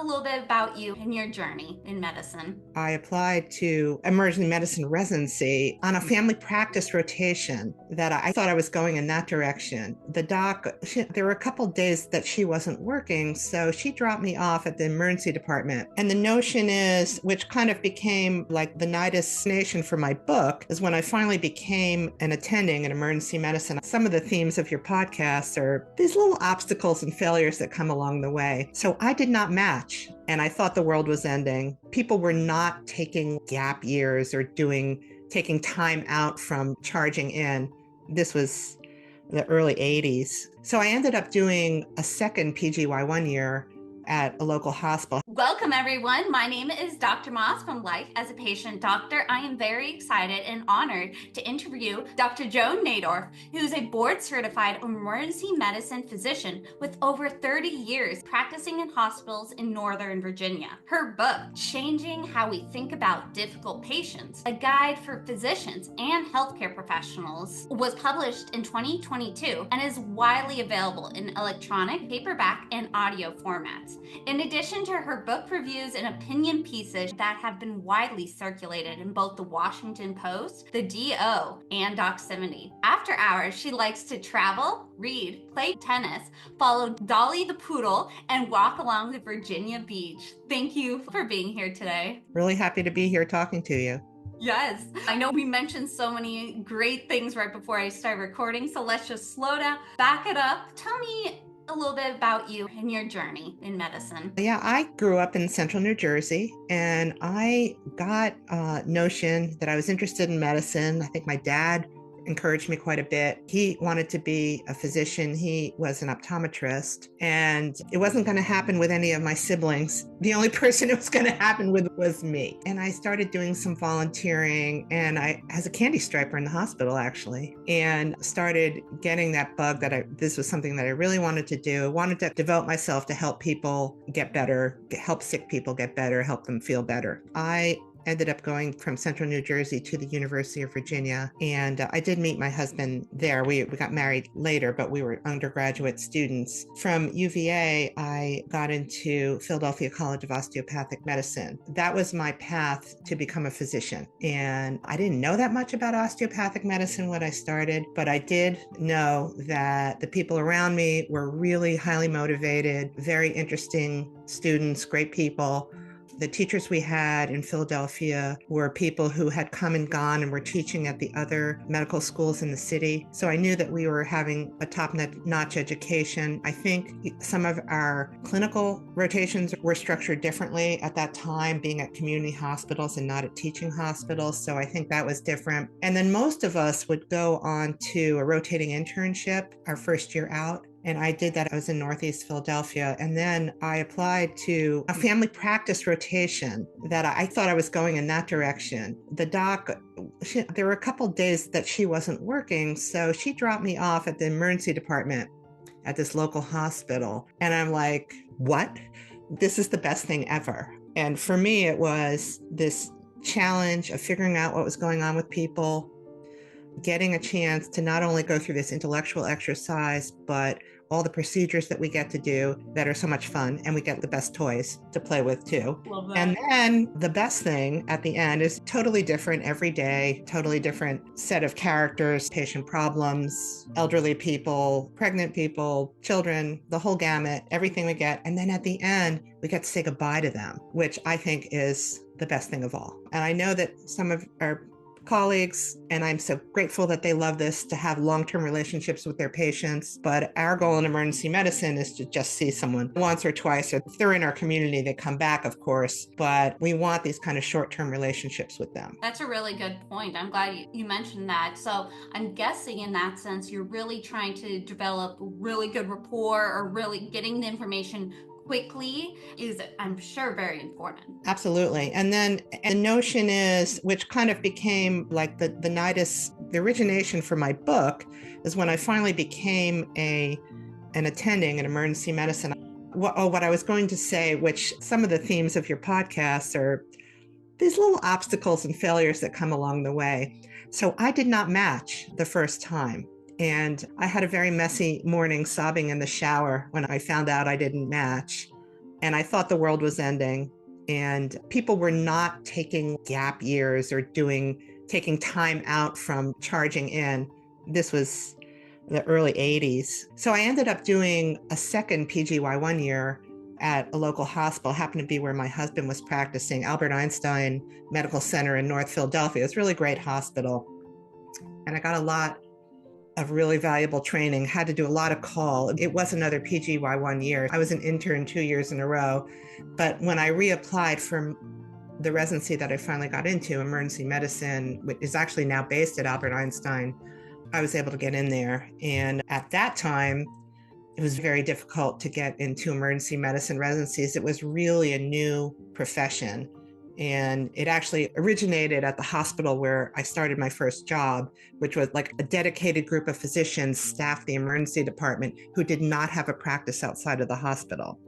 a little bit about you and your journey in medicine. I applied to emergency medicine residency on a family practice rotation that I thought I was going in that direction. The doc, there were a couple days that she wasn't working, so she dropped me off at the emergency department. And the notion is, which kind of became like the night destination for my book, is when I finally became an attending in emergency medicine. Some of the themes of your podcast are these little obstacles and failures that come along the way. So I did not match, and I thought the world was ending. People were not taking gap years or taking time out from charging in. This was the early 80s. So I ended up doing a second PGY 1 year at a local hospital. Welcome, everyone. My name is Dr. Moss from Life as a Patient Doctor. I am very excited and honored to interview Dr. Joan Naidorf, who is a board-certified emergency medicine physician with over 30 years practicing in hospitals in Northern Virginia. Her book, Changing How We Think About Difficult Patients, a guide for physicians and healthcare professionals, was published in 2022 and is widely available in electronic, paperback, and audio formats. In addition to her book reviews and opinion pieces that have been widely circulated in both the Washington Post, the DO, and Doc70. After hours, she likes to travel, read, play tennis, follow Dolly the poodle, and walk along the Virginia beach. Thank you for being here today. Really happy to be here talking to you. Yes, I know we mentioned so many great things right before I start recording, so let's just slow down, back it up. Tell me a little bit about you and your journey in medicine. Yeah, I grew up in central New Jersey, and I got a notion that I was interested in medicine. I think my dad encouraged me quite a bit. He wanted to be a physician. He was an optometrist, and it wasn't going to happen with any of my siblings. The only person it was going to happen with was me. And I started doing some volunteering, and I as a candy striper in the hospital, actually, and started getting that bug that this was something that I really wanted to do. I wanted to devote myself to help people get better, help sick people get better, help them feel better. I ended up going from central New Jersey to the University of Virginia. And I did meet my husband there. We got married later, but we were undergraduate students. From UVA, I got into Philadelphia College of Osteopathic Medicine. That was my path to become a physician. And I didn't know that much about osteopathic medicine when I started, but I did know that the people around me were really highly motivated, very interesting students, great people. The teachers we had in Philadelphia were people who had come and gone and were teaching at the other medical schools in the city. So I knew that we were having a top-notch education. I think some of our clinical rotations were structured differently at that time, being at community hospitals and not at teaching hospitals. So I think that was different. And then most of us would go on to a rotating internship our first year out. And I did that. I was in Northeast Philadelphia. And then I applied to a family practice rotation that I thought I was going in that direction. The doc, there were a couple days that she wasn't working, so she dropped me off at the emergency department at this local hospital. And I'm like, what? This is the best thing ever. And for me, it was this challenge of figuring out what was going on with people, getting a chance to not only go through this intellectual exercise, but all the procedures that we get to do that are so much fun, and we get the best toys to play with too. Love that. And then the best thing at the end is totally different every day, totally different set of characters, patient problems, elderly people, pregnant people, children, the whole gamut, everything we get. And then at the end, we get to say goodbye to them, which I think is the best thing of all. And I know that some of our colleagues, and I'm so grateful that they love this, to have long-term relationships with their patients. But our goal in emergency medicine is to just see someone once or twice, or if they're in our community, they come back, of course, but we want these kind of short-term relationships with them. That's a really good point. I'm glad you mentioned that. So I'm guessing in that sense, you're really trying to develop really good rapport, or really getting the information quickly is, I'm sure, very important. Absolutely. And then the notion is, which kind of became like the origination for my book, is when I finally became an attending in emergency medicine. What I was going to say, which some of the themes of your podcast are these little obstacles and failures that come along the way. So I did not match the first time. And I had a very messy morning, sobbing in the shower when I found out I didn't match. and I thought the world was ending. And people were not taking gap years or taking time out from charging in. This was the early 80s. So I ended up doing a second PGY 1 year at a local hospital, happened to be where my husband was practicing, Albert Einstein Medical Center in North Philadelphia. It's a really great hospital. And I got a lot of really valuable training, had to do a lot of call. It was another PGY 1 year. I was an intern 2 years in a row. But when I reapplied for the residency that I finally got into, emergency medicine, which is actually now based at Albert Einstein, I was able to get in there. And at that time, it was very difficult to get into emergency medicine residencies. It was really a new profession. And it actually originated at the hospital where I started my first job, which was like a dedicated group of physicians staffed the emergency department who did not have a practice outside of the hospital.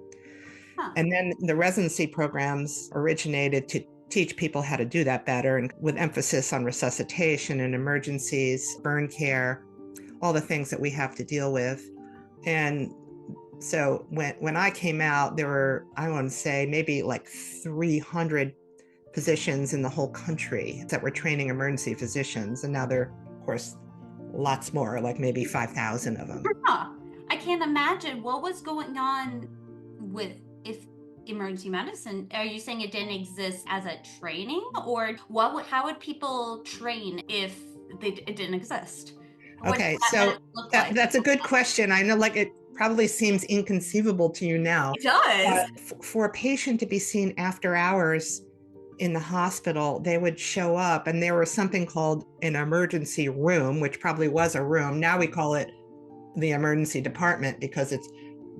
Huh. And then the residency programs originated to teach people how to do that better, and with emphasis on resuscitation and emergencies, burn care, all the things that we have to deal with. And so when I came out, there were, I want to say, maybe like 300 positions in the whole country that were training emergency physicians. And now there are, of course, lots more, like maybe 5,000 of them. Huh. I can't imagine what was going on with if emergency medicine. Are you saying it didn't exist as a training, or how would people train if it didn't exist? What Okay, did that so medicine look like? that's a good question. I know, like, it probably seems inconceivable to you now. It does. For a patient to be seen after hours in the hospital, they would show up, and there was something called an emergency room, which probably was a room. Now we call it the emergency department because it's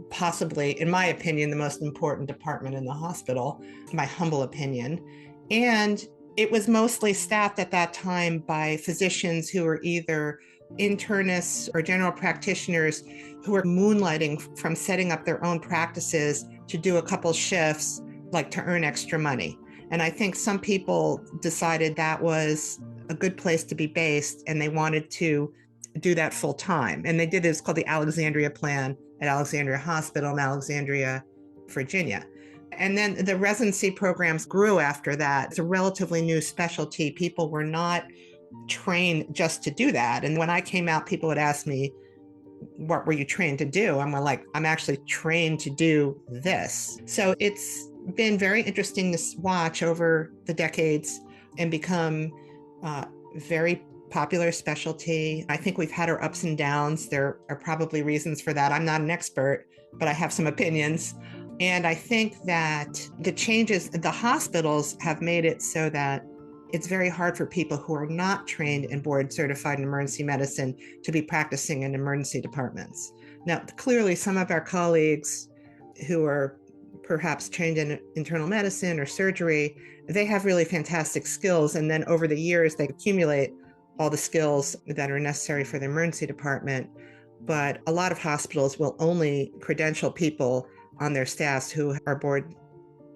possibly, in my opinion, the most important department in the hospital, my humble opinion. And it was mostly staffed at that time by physicians who were either internists or general practitioners who were moonlighting from setting up their own practices to do a couple shifts, like to earn extra money. And I think some people decided that was a good place to be based, and they wanted to do that full time. And they did this called the Alexandria Plan at Alexandria Hospital in Alexandria, Virginia. And then the residency programs grew after that. It's a relatively new specialty. People were not trained just to do that. And when I came out, people would ask me, what were you trained to do? I'm like, I'm actually trained to do this. So it's been very interesting to watch over the decades and become very popular specialty. I think we've had our ups and downs. There are probably reasons for that. I'm not an expert, but I have some opinions. And I think that the changes, the hospitals have made it so that it's very hard for people who are not trained and board certified in emergency medicine to be practicing in emergency departments. Now, clearly, some of our colleagues who are perhaps trained in internal medicine or surgery, they have really fantastic skills. And then over the years, they accumulate all the skills that are necessary for the emergency department. But a lot of hospitals will only credential people on their staffs who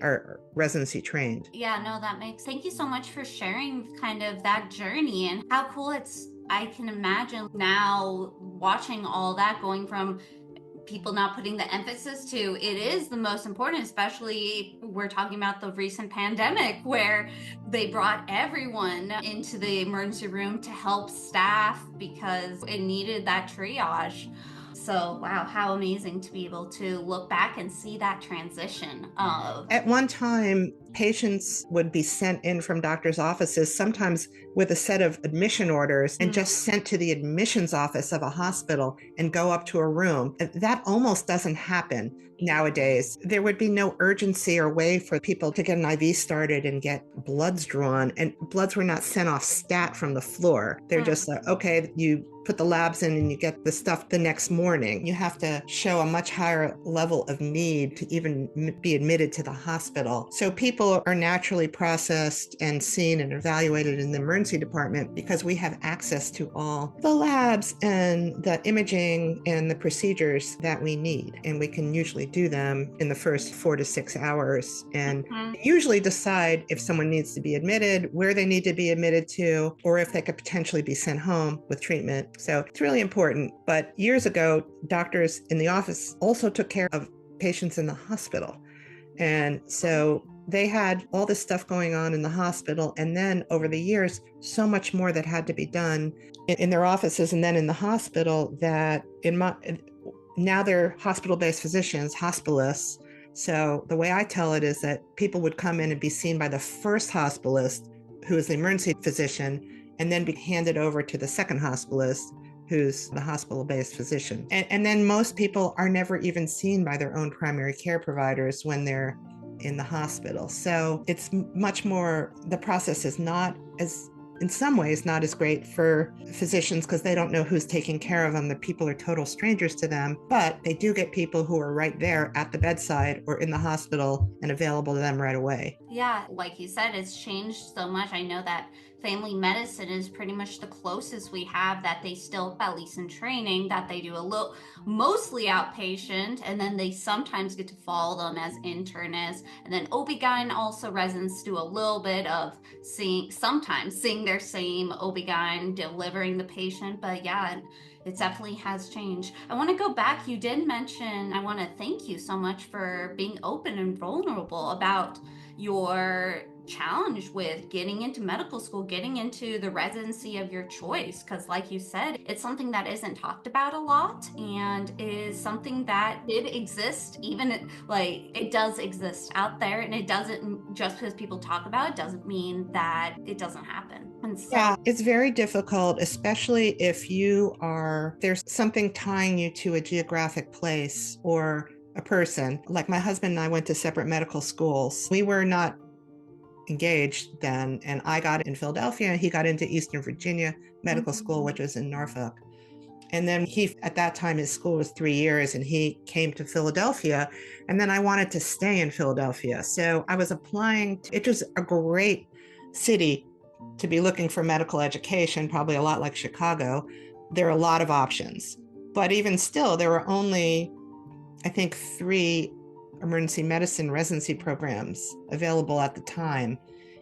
are residency trained. Yeah, no, thank you so much for sharing kind of that journey and how cool I can imagine now watching all that going from people not putting the emphasis to it is the most important, especially we're talking about the recent pandemic where they brought everyone into the emergency room to help staff because it needed that triage. So, wow, how amazing to be able to look back and see that transition of. At one time, patients would be sent in from doctors' offices, sometimes with a set of admission orders, and just sent to the admissions office of a hospital and go up to a room. That almost doesn't happen nowadays. There would be no urgency or way for people to get an IV started and get bloods drawn, and bloods were not sent off stat from the floor. They're just like, okay, you put the labs in and you get the stuff the next morning. You have to show a much higher level of need to even be admitted to the hospital. So people are naturally processed and seen and evaluated in the emergency department because we have access to all the labs and the imaging and the procedures that we need. And we can usually do them in the first 4 to 6 hours and usually decide if someone needs to be admitted, where they need to be admitted to, or if they could potentially be sent home with treatment. So it's really important. But years ago, doctors in the office also took care of patients in the hospital. And so they had all this stuff going on in the hospital. And then over the years, so much more that had to be done in their offices and then in the hospital that now they're hospital-based physicians, hospitalists. So the way I tell it is that people would come in and be seen by the first hospitalist, who is the emergency physician, and then be handed over to the second hospitalist, who's the hospital-based physician. And then most people are never even seen by their own primary care providers when they're in the hospital. So it's much more, the process is not as, in some ways, not as great for physicians because they don't know who's taking care of them. The people are total strangers to them, but they do get people who are right there at the bedside or in the hospital and available to them right away. Yeah, like you said, it's changed so much. I know that family medicine is pretty much the closest we have that they still, at least in training, that they do a little, mostly outpatient, and then they sometimes get to follow them as internists. And then OB-GYN also residents do a little bit of sometimes seeing their same OB-GYN delivering the patient. But yeah, it definitely has changed. I want to go back. You did mention, I want to thank you so much for being open and vulnerable about your challenge with getting into medical school, getting into the residency of your choice. Because, like you said, it's something that isn't talked about a lot and is something that did exist, even like it does exist out there. And it doesn't, just because people talk about it, doesn't mean that it doesn't happen. And so, yeah, it's very difficult, especially if there's something tying you to a geographic place or a person. Like my husband and I went to separate medical schools. We were not engaged then, and I got in Philadelphia and he got into Eastern Virginia Medical School, which was in Norfolk. And then at that time, his school was 3 years and he came to Philadelphia. And then I wanted to stay in Philadelphia. So I was applying. It was a great city to be looking for medical education, probably a lot like Chicago. There are a lot of options. But even still, there were only, I think, 3 emergency medicine residency programs available at the time.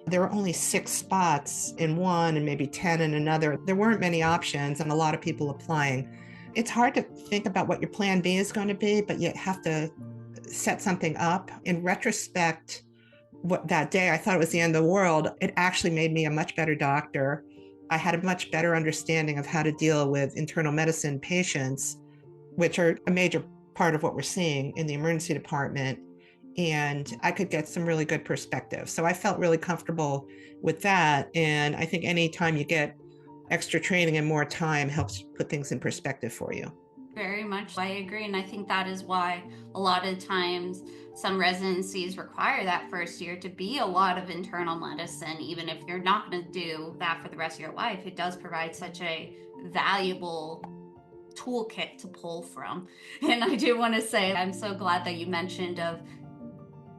There were only 6 spots in one and maybe 10 in another. There weren't many options and a lot of people applying. It's hard to think about what your plan B is going to be, but you have to set something up. In retrospect, that day I thought it was the end of the world. It actually made me a much better doctor. I had a much better understanding of how to deal with internal medicine patients, which are a major part of what we're seeing in the emergency department. And I could get some really good perspective. So I felt really comfortable with that. And I think anytime you get extra training and more time helps put things in perspective for you. very much, I agree. And I think that is why a lot of times some residencies require that first year to be a lot of internal medicine. Even if you're not going to do that for the rest of your life, it does provide such a valuable toolkit to pull from. And I do want to say, I'm so glad that you mentioned of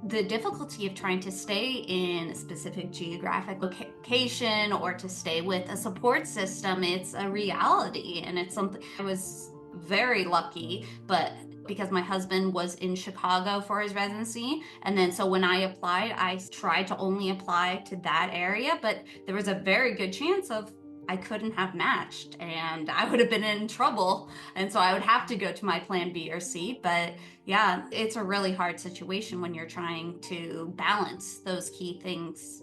the difficulty of trying to stay in a specific geographic location or to stay with a support system. It's a reality, and it's something I was very lucky, but because my husband was in Chicago for his residency. And then so when I applied, I tried to only apply to that area, but there was a very good chance of I couldn't have matched and I would have been in trouble. And so I would have to go to my plan B or C. But yeah, it's a really hard situation when you're trying to balance those key things.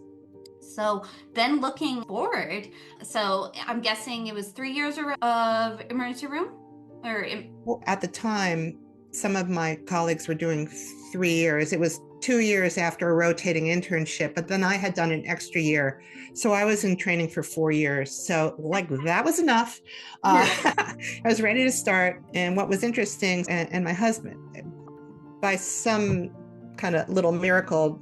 So then looking forward, so I'm guessing it was 3 years of emergency room? Well, at the time, some of my colleagues were doing 3 years. It was 2 years after a rotating internship, but then I had done an extra year. So I was in training for 4 years. So like that was enough. I was ready to start. And what was interesting, and my husband, by some kind of little miracle,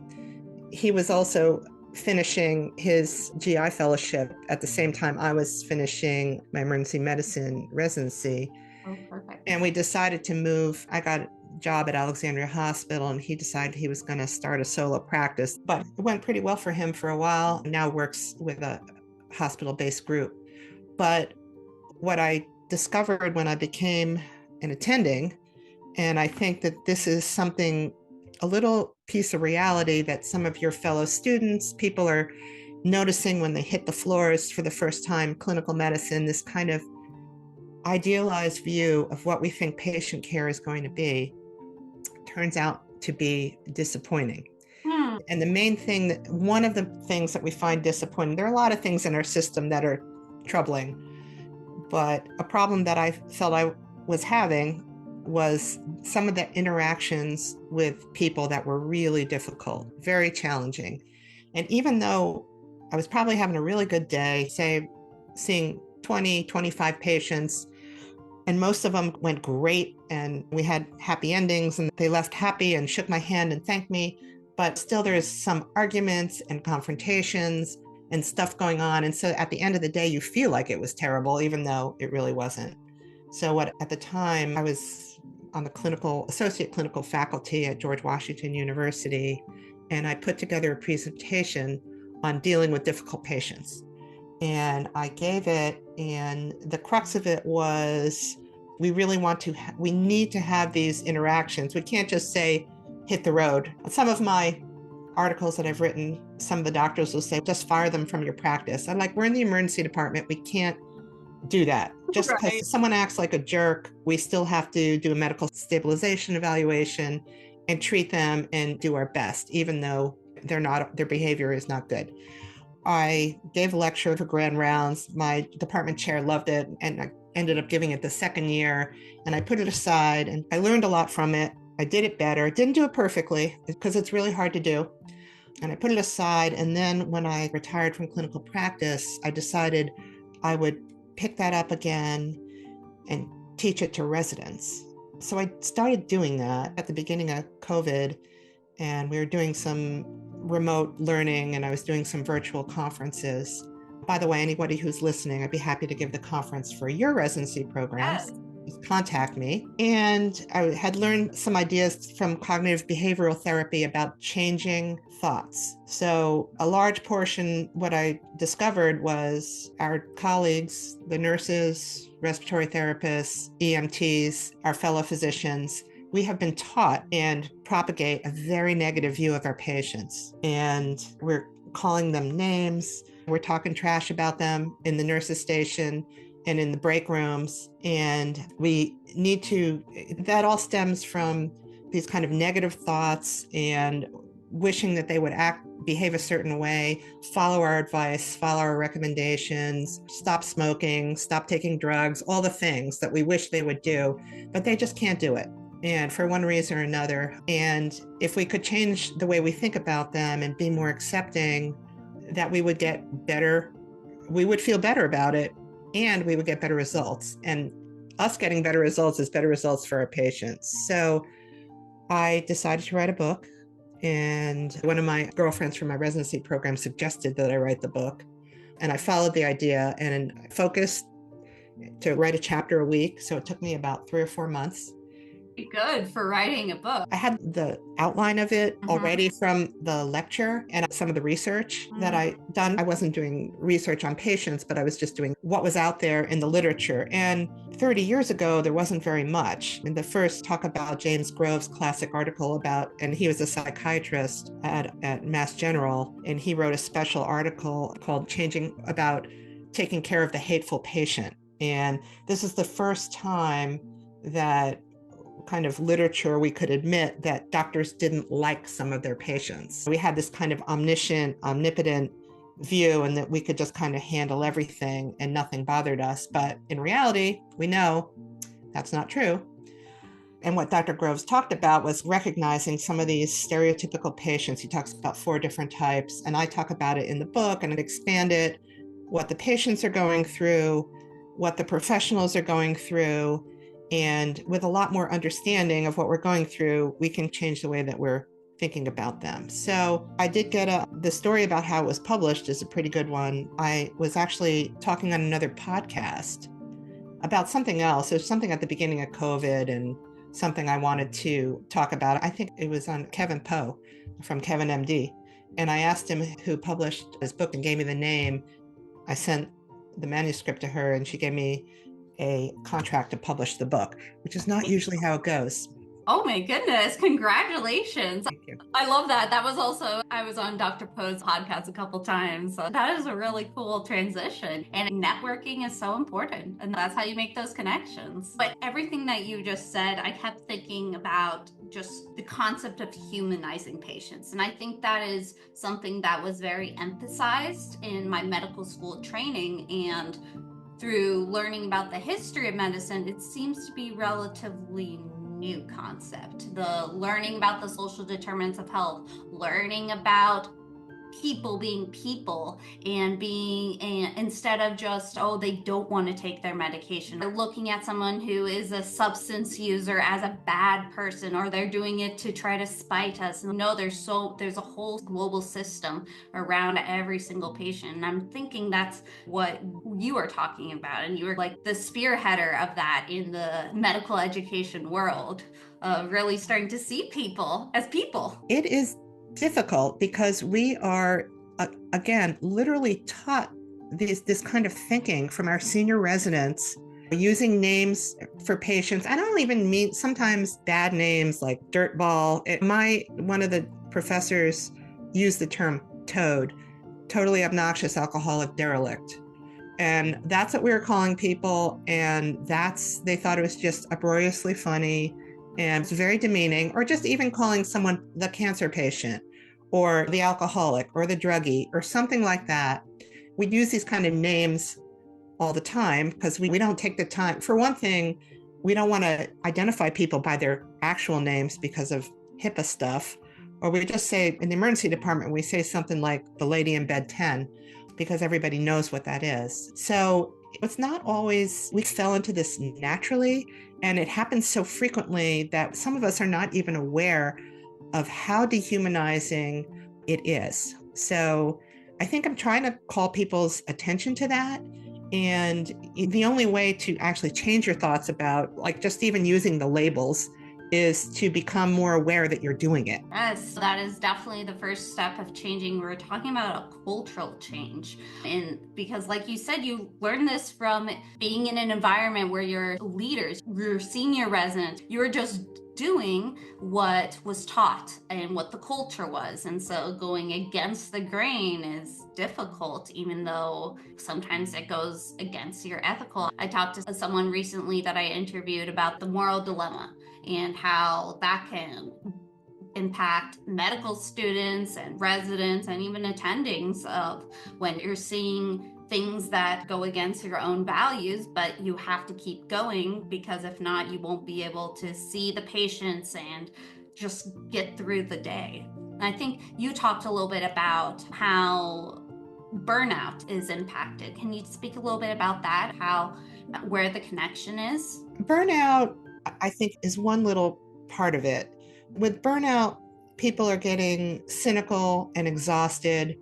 he was also finishing his GI fellowship at the same time I was finishing my emergency medicine residency. Oh, perfect. And we decided to move. I got a job at Alexandria Hospital and he decided he was going to start a solo practice, but it went pretty well for him for a while. Now works with a hospital-based group. But what I discovered when I became an attending, and I think that this is something, a little piece of reality that some of your fellow students, people are noticing when they hit the floors for the first time, clinical medicine, this kind of idealized view of what we think patient care is going to be. Turns out to be disappointing. Hmm. And the main thing one of the things that we find disappointing, there are a lot of things in our system that are troubling, but a problem that I felt I was having was some of the interactions with people that were really difficult, very challenging. And even though I was probably having a really good day, say seeing 20, 25 patients, and most of them went great and we had happy endings and they left happy and shook my hand and thanked me, but still there's some arguments and confrontations and stuff going on. And so at the end of the day, you feel like it was terrible, even though it really wasn't. So at the time I was on the associate clinical faculty at George Washington University, and I put together a presentation on dealing with difficult patients. And I gave it, and the crux of it was we need to have these interactions. We can't just say, hit the road. Some of my articles that I've written, some of the doctors will say, just fire them from your practice. I'm like, we're in the emergency department. We can't do that. Just because Right. someone acts like a jerk, we still have to do a medical stabilization evaluation and treat them and do our best, even though their behavior is not good. I gave a lecture for grand rounds. My department chair loved it, and I ended up giving it the second year, and I put it aside and I learned a lot from it. I did it better. Didn't do it perfectly because it's really hard to do. And I put it aside. And then when I retired from clinical practice, I decided I would pick that up again and teach it to residents. So I started doing that at the beginning of COVID, and we were doing some remote learning, and I was doing some virtual conferences. By the way, anybody who's listening, I'd be happy to give the conference for your residency programs. Yes. Just contact me. And I had learned some ideas from cognitive behavioral therapy about changing thoughts. So a large portion, what I discovered was our colleagues, the nurses, respiratory therapists, EMTs, our fellow physicians, we have been taught and propagate a very negative view of our patients. And we're calling them names. We're talking trash about them in the nurses' station and in the break rooms. And that all stems from these kind of negative thoughts and wishing that they would behave a certain way, follow our advice, follow our recommendations, stop smoking, stop taking drugs, all the things that we wish they would do, but they just can't do it. And for one reason or another. And if we could change the way we think about them and be more accepting, that we would get better, we would feel better about it, and we would get better results. And us getting better results is better results for our patients. So I decided to write a book. And one of my girlfriends from my residency program suggested that I write the book. And I followed the idea and focused to write a chapter a week. So it took me about 3 or 4 months. Good for writing a book. I had the outline of it already from the lecture and some of the research that I done. I wasn't doing research on patients, but I was just doing what was out there in the literature. And 30 years ago, there wasn't very much. And the first talk about James Grove's classic article and he was a psychiatrist at Mass General, and he wrote a special article called about taking care of the hateful patient. And this is the first time that kind of literature we could admit that doctors didn't like some of their patients. We had this kind of omnipotent view, and that we could just kind of handle everything and nothing bothered us. But in reality, we know that's not true. And what Dr. Groves talked about was recognizing some of these stereotypical patients. He talks about 4 different types, and I talk about it in the book, and it expanded what the patients are going through, what the professionals are going through. And with a lot more understanding of what we're going through, we can change the way that we're thinking about them. So I did get the story about how it was published is a pretty good one. I was actually talking on another podcast about something else. It was something at the beginning of COVID and something I wanted to talk about. I think it was on Kevin Poe from Kevin MD. And I asked him who published his book and gave me the name. I sent the manuscript to her, and she gave me a contract to publish the book, which is not usually how it goes. Oh my goodness, congratulations. Thank you. I love that. That was also, I was on Dr. Poe's podcast a couple times. So that is a really cool transition. And networking is so important. And that's how you make those connections. But everything that you just said, I kept thinking about just the concept of humanizing patients. And I think that is something that was very emphasized in my medical school training. And through learning about the history of medicine, it seems to be relatively new concept. The learning about the social determinants of health, learning about people being people and instead of just, oh, they don't want to take their medication, they're looking at someone who is a substance user as a bad person, or they're doing it to try to spite us. No, there's a whole global system around every single patient, and I'm thinking that's what you are talking about, and you were like the spearheader of that in the medical education world, really starting to see people as people. It is difficult because we are, again, literally taught this kind of thinking from our senior residents, using names for patients. I don't even mean sometimes bad names like dirtball. One of the professors used the term toad, totally obnoxious alcoholic derelict. And that's what we were calling people. And they thought it was just uproariously funny. And it's very demeaning, or just even calling someone the cancer patient or the alcoholic or the druggie or something like that. We use these kind of names all the time because we don't take the time. For one thing, we don't want to identify people by their actual names because of HIPAA stuff. Or we just say, in the emergency department, we say something like the lady in bed 10 because everybody knows what that is. So it's not always, we fell into this naturally. And it happens so frequently that some of us are not even aware of how dehumanizing it is. So I think I'm trying to call people's attention to that. And the only way to actually change your thoughts about, like, just even using the labels is to become more aware that you're doing it. Yes, that is definitely the first step of changing. We're talking about a cultural change. And because, like you said, you learn this from being in an environment where your leaders, your senior residents, you were just doing what was taught and what the culture was. And so going against the grain is difficult, even though sometimes it goes against your ethical. I talked to someone recently that I interviewed about the moral dilemma and how that can impact medical students and residents and even attendings of when you're seeing things that go against your own values, but you have to keep going because if not, you won't be able to see the patients and just get through the day. And I think you talked a little bit about how burnout is impacted. Can you speak a little bit about that, where the connection is? Burnout, I think, is one little part of it. With burnout, people are getting cynical and exhausted,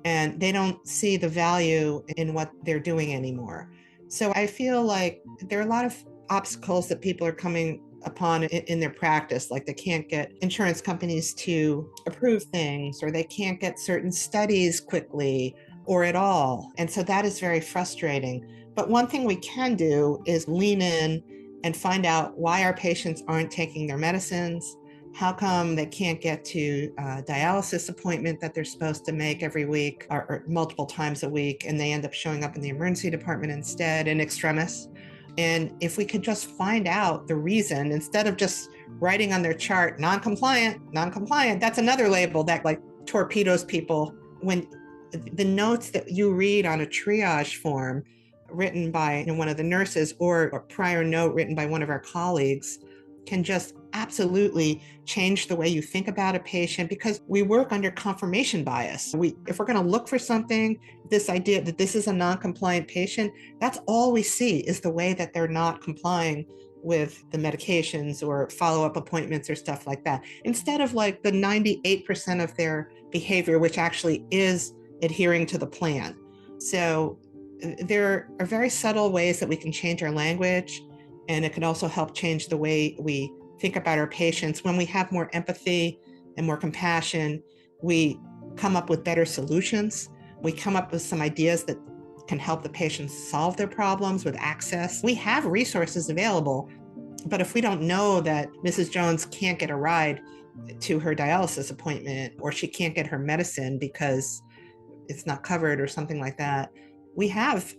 and they don't see the value in what they're doing anymore. So I feel like there are a lot of obstacles that people are coming upon in their practice, like they can't get insurance companies to approve things, or they can't get certain studies quickly or at all. And so that is very frustrating. But one thing we can do is lean in and find out why our patients aren't taking their medicines. How come they can't get to a dialysis appointment that they're supposed to make every week or multiple times a week, and they end up showing up in the emergency department instead in extremis? And if we could just find out the reason, instead of just writing on their chart, non-compliant, that's another label that like torpedoes people. When the notes that you read on a triage form written by one of the nurses, or a prior note written by one of our colleagues, can just absolutely change the way you think about a patient, because we work under confirmation bias. If we're going to look for something, this idea that this is a non-compliant patient, that's all we see is the way that they're not complying with the medications or follow-up appointments or stuff like that, instead of like the 98% of their behavior, which actually is adhering to the plan. So there are very subtle ways that we can change our language, and it can also help change the way we think about our patients. When we have more empathy and more compassion, we come up with better solutions. We come up with some ideas that can help the patients solve their problems with access. We have resources available But if we don't know that Mrs. Jones can't get a ride to her dialysis appointment, or she can't get her medicine because it's not covered or something like that, we have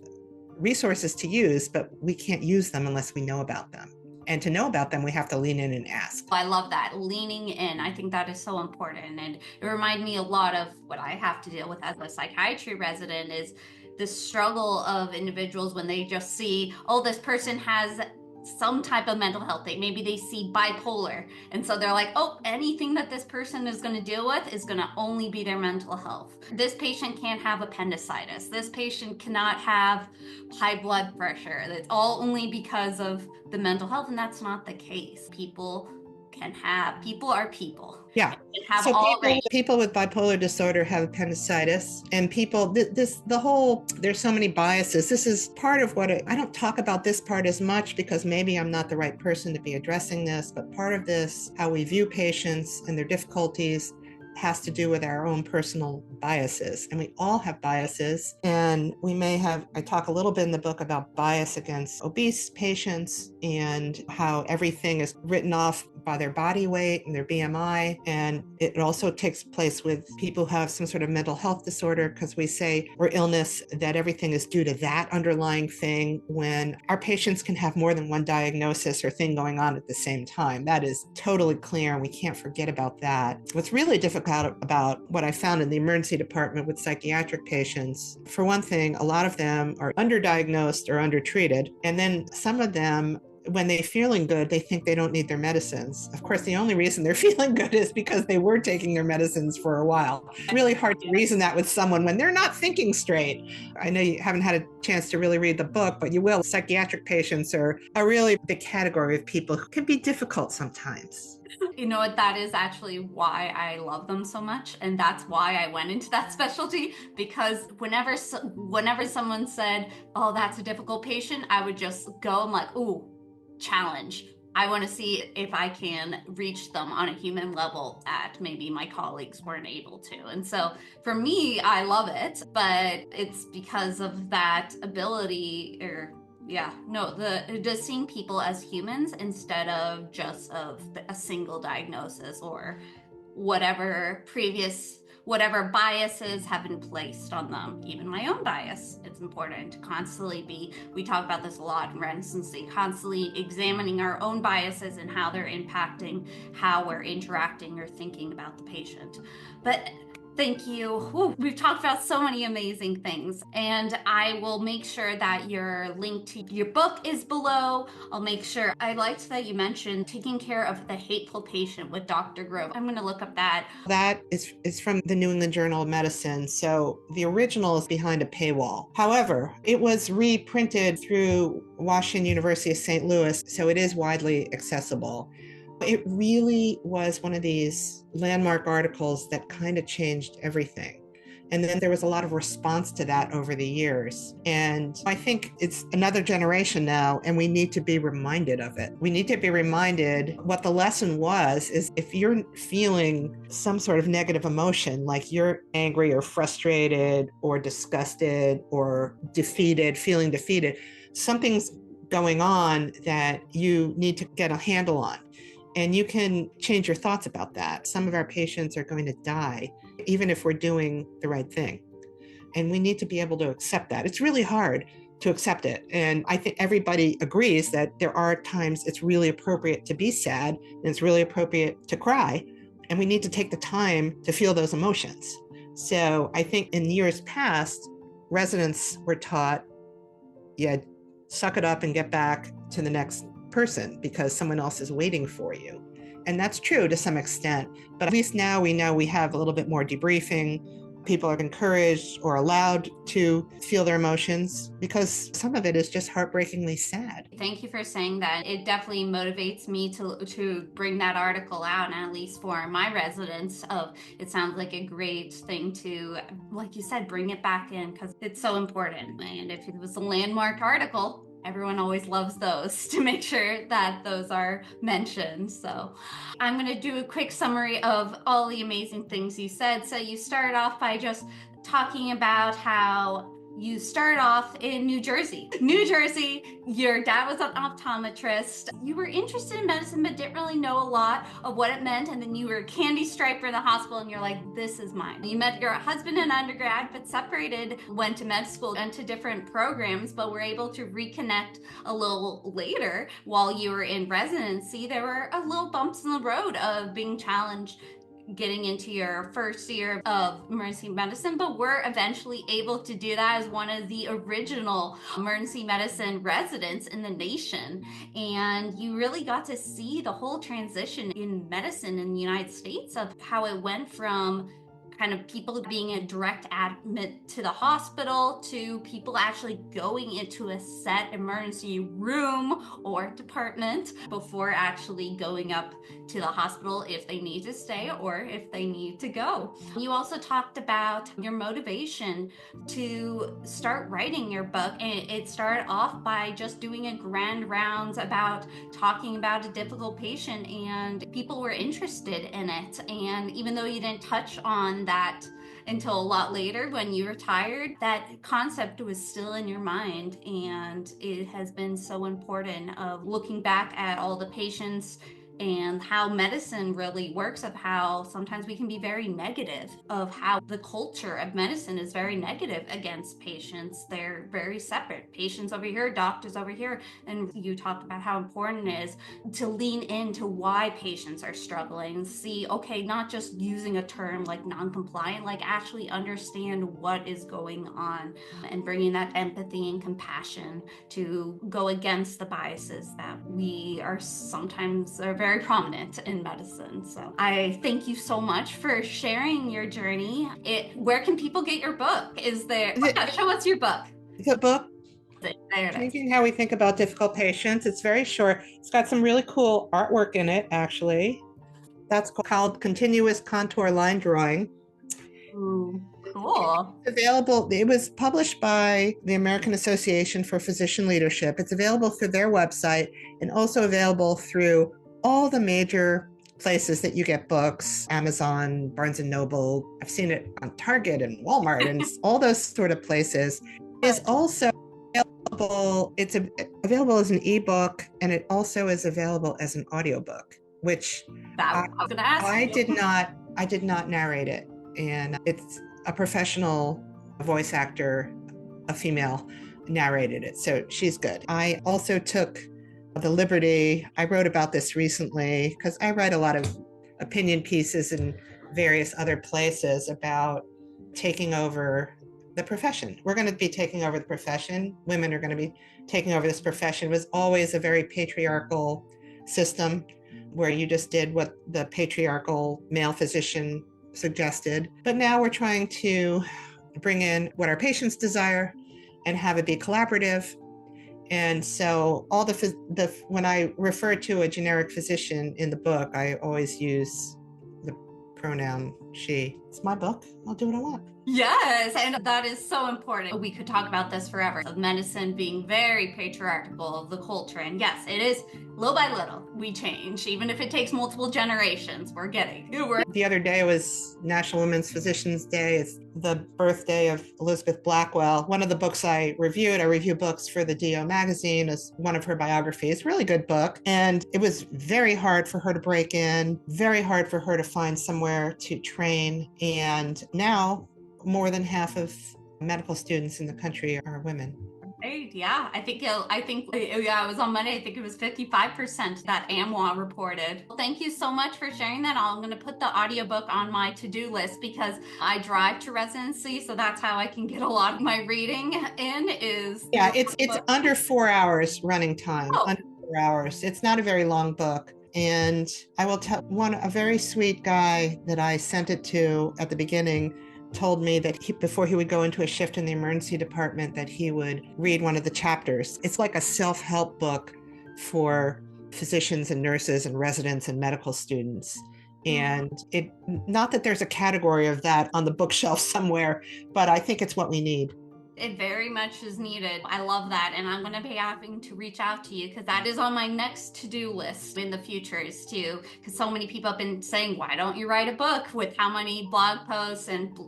resources to use, but we can't use them unless we know about them. And to know about them, we have to lean in and ask. I love that, leaning in. I think that is so important. And it reminded me a lot of what I have to deal with as a psychiatry resident, is the struggle of individuals when they just see, oh, this person has some type of mental health thing. Maybe they see bipolar. And so they're like, oh, anything that this person is going to deal with is going to only be their mental health. This patient can't have appendicitis. This patient cannot have high blood pressure. It's all only because of the mental health. And that's not the case. People are people. Yeah. Have so all people with bipolar disorder have appendicitis, and people, there's so many biases. This is part of what I don't talk about this part as much because maybe I'm not the right person to be addressing this, but part of this, how we view patients and their difficulties, has to do with our own personal biases. And we all have biases. And I talk a little bit in the book about bias against obese patients and how everything is written off by their body weight and their BMI. And it also takes place with people who have some sort of mental health disorder, because we say, or illness, that everything is due to that underlying thing, when our patients can have more than one diagnosis or thing going on at the same time. That is totally clear, and we can't forget about that. What's really difficult about what I found in the emergency department with psychiatric patients, for one thing, a lot of them are underdiagnosed or undertreated. And then some of them, when they're feeling good, they think they don't need their medicines. Of course, the only reason they're feeling good is because they were taking their medicines for a while. It's really hard to reason that with someone when they're not thinking straight. I know you haven't had a chance to really read the book, but you will. Psychiatric patients are a really big category of people who can be difficult sometimes. You know what? That is actually why I love them so much, and that's why I went into that specialty. Because whenever someone said, "Oh, that's a difficult patient," I would just go. I'm like, "Ooh, challenge." I want to see if I can reach them on a human level that maybe my colleagues weren't able to. And so for me, I love it, but it's because of that ability, or just seeing people as humans instead of just of a single diagnosis or whatever biases have been placed on them. Even my own bias. It's important to constantly we talk about this a lot in residency, constantly examining our own biases and how they're impacting how we're interacting or thinking about the patient. But thank you. Whew. We've talked about so many amazing things, and I will make sure that your link to your book is below. I'll make sure. I liked that you mentioned taking care of the hateful patient with Dr. Grove. I'm going to look up that. That is from the New England Journal of Medicine. So the original is behind a paywall. However, it was reprinted through Washington University of St. Louis, so it is widely accessible. It really was one of these landmark articles that kind of changed everything. And then there was a lot of response to that over the years. And I think it's another generation now, and we need to be reminded of it. We need to be reminded what the lesson was, is if you're feeling some sort of negative emotion, like you're angry or frustrated or disgusted or feeling defeated, something's going on that you need to get a handle on. And you can change your thoughts about that. Some of our patients are going to die, even if we're doing the right thing. And we need to be able to accept that. It's really hard to accept it. And I think everybody agrees that there are times it's really appropriate to be sad, and it's really appropriate to cry. And we need to take the time to feel those emotions. So I think in years past, residents were taught, suck it up and get back to the next person because someone else is waiting for you. And that's true to some extent, but at least now we know we have a little bit more debriefing. People are encouraged or allowed to feel their emotions, because some of it is just heartbreakingly sad. Thank you for saying that. It definitely motivates me to bring that article out, and at least for my residents, it sounds like a great thing to, like you said, bring it back in, because it's so important. And if it was a landmark article, everyone always loves those, to make sure that those are mentioned. So I'm going to do a quick summary of all the amazing things you said. So you started off by just talking about how You started off in New Jersey. New Jersey, your dad was an optometrist. You were interested in medicine, but didn't really know a lot of what it meant. And then you were a candy striper in the hospital, and you're like, this is mine. You met your husband in undergrad, but separated, went to med school, went to different programs, but were able to reconnect a little later while you were in residency. There were a little bumps in the road of being challenged getting into your first year of emergency medicine, but we're eventually able to do that as one of the original emergency medicine residents in the nation. And you really got to see the whole transition in medicine in the United States of how it went from kind of people being a direct admit to the hospital to people actually going into a set emergency room or department before actually going up to the hospital if they need to stay or if they need to go. You also talked about your motivation to start writing your book, and it started off by just doing a grand rounds about talking about a difficult patient, and people were interested in it. And even though you didn't touch on that until a lot later when you retired, that concept was still in your mind, and it has been so important of looking back at all the patients and how medicine really works, of how sometimes we can be very negative, of how the culture of medicine is very negative against patients. They're very separate, patients over here, doctors over here. And you talked about how important it is to lean into why patients are struggling, see, okay, not just using a term like non-compliant, like actually understand what is going on, and bringing that empathy and compassion to go against the biases that we are sometimes are very prominent in medicine. So I thank you so much for sharing your journey. Where can people get your book? Is there, show us your book. The book, There it is. Changing How We Think About Difficult Patients. It's very short. It's got some really cool artwork in it, actually. That's called Continuous Contour Line Drawing. Ooh, cool. Available. It was published by the American Association for Physician Leadership. It's available through their website and also available through all the major places that you get books, Amazon, Barnes and Noble. I've seen it on Target and Walmart and all those sort of places. It is also available. It's available as an ebook, and it also is available as an audiobook, which I was gonna ask I you. did not narrate it. And it's a professional voice actor, a female, narrated it. So she's good. I also took the liberty, I wrote about this recently because I write a lot of opinion pieces in various other places about taking over the profession. We're going to be taking over the profession. Women are going to be taking over this profession. It was always a very patriarchal system where you just did what the patriarchal male physician suggested. But now we're trying to bring in what our patients desire and have it be collaborative. And so all the when I refer to a generic physician in the book, I always use the pronoun she. It's my book. I'll do what I want. Yes, and that is so important. We could talk about this forever. Of medicine being very patriarchal of the culture. And yes, it is little by little we change. Even if it takes multiple generations, we're getting. The other day was National Women's Physicians Day. It's the birthday of Elizabeth Blackwell. One of the books I review books for the DO magazine, as one of her biographies. Really good book. And it was very hard for her to break in, very hard for her to find somewhere to train. And now more than half of medical students in the country are women. Yeah, I think it was on Monday. I think it was 55% that AMWA reported. Thank you so much for sharing that. I'm going to put the audiobook on my to-do list because I drive to residency, so that's how I can get a lot of my reading in. It's under 4 hours running time. Oh. Under 4 hours. It's not a very long book. And I will tell a very sweet guy that I sent it to at the beginning told me that before he would go into a shift in the emergency department, that he would read one of the chapters. It's like a self-help book for physicians and nurses and residents and medical students. And not that there's a category of that on the bookshelf somewhere, but I think it's what we need. It very much is needed. I love that. And I'm going to be having to reach out to you because that is on my next to-do list in the future is to, because so many people have been saying, why don't you write a book with how many blog posts and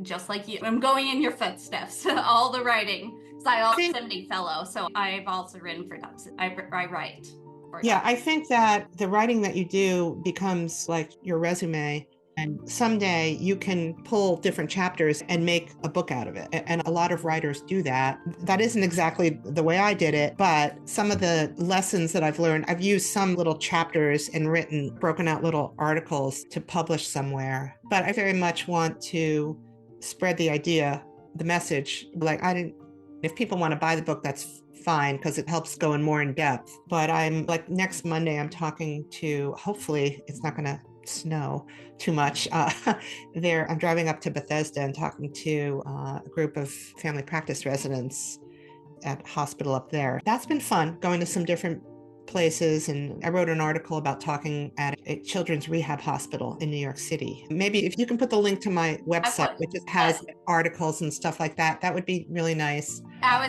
just like you, I'm going in your footsteps, all the writing. So I I also think, 70 fellow. So I've also written for docs. I write for yeah, docs. I think that the writing that you do becomes like your resume. And someday you can pull different chapters and make a book out of it. And a lot of writers do that. That isn't exactly the way I did it, but some of the lessons that I've learned, I've used some little chapters and written, broken out little articles to publish somewhere. But I very much want to spread the idea, the message. Like, if people want to buy the book, that's fine because it helps go in more in depth. But I'm like, next Monday, I'm talking to, hopefully, it's not going to snow too much. I'm driving up to Bethesda and talking to a group of family practice residents at a hospital up there. That's been fun, going to some different places. And I wrote an article about talking at a children's rehab hospital in New York City. Maybe if you can put the link to my I website, put, which yes, has articles and stuff like that, that would be really nice. that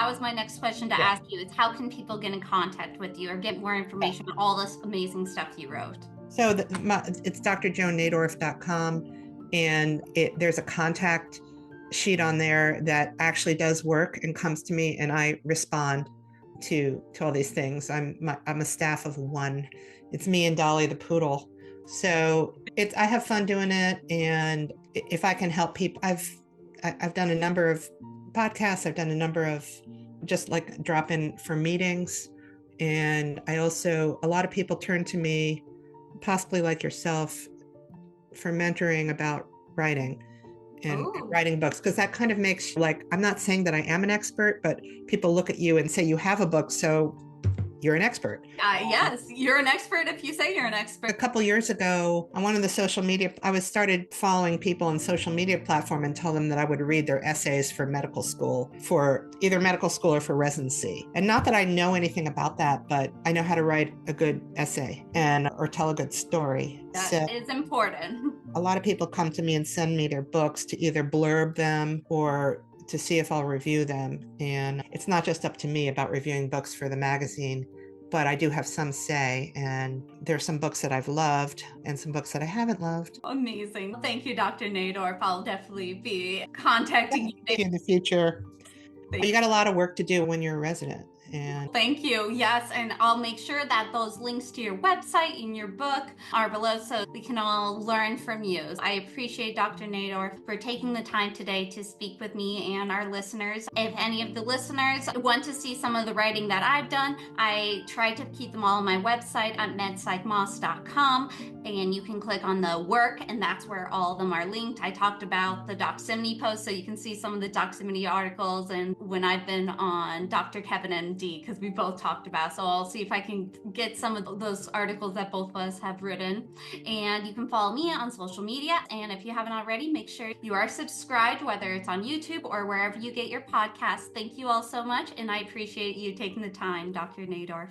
was my next question to Yeah. ask you is how can people get in contact with you or get more information on all this amazing stuff you wrote? So it's drjoannadorf.com, and there's a contact sheet on there that actually does work and comes to me, and I respond to all these things. I'm a staff of one. It's me and Dolly the poodle. So I have fun doing it, and if I can help people, I've done a number of podcasts. I've done a number of just like drop in for meetings, and a lot of people turn to me, possibly like yourself, for mentoring about writing and Oh, writing books, because that kind of makes, like, I'm not saying that I am an expert, but people look at you and say you have a book, so you're an expert. yes, you're an expert if you say you're an A expert. couple years ago on one of the social media, I was started following people on social media platform and told them that I would read their essays for medical school, for either medical school or for residency. And not that I know anything about that, but I know how to write a good essay or tell a good story. That So is important. a lot of people come to me and send me their books to either blurb them or to see if I'll review them. And it's not just up to me about reviewing books for the magazine, but I do have some say. And there's some books that I've loved and some books that I haven't loved. Amazing. Thank you, Dr. Naidorf. I'll definitely be contacting you. In the future, you got a lot of work to do when you're a resident. And Thank you. Yes, and I'll make sure that those links to your website and your book are below so we can all learn from you. I appreciate Dr. Naidorf for taking the time today to speak with me and our listeners. If any of the listeners want to see some of the writing that I've done, I try to keep them all on my website at medpsychmoss.com, and you can click on the work, and that's where all of them are linked. I talked about the Doximity post, so you can see some of the Doximity articles and when I've been on Dr. Kevin and because we both talked about. So I'll see if I can get some of those articles that both of us have written. And you can follow me on social media. And if you haven't already, make sure you are subscribed, whether it's on YouTube or wherever you get your podcasts. Thank you all so much. And I appreciate you taking the time, Dr. Naidorf.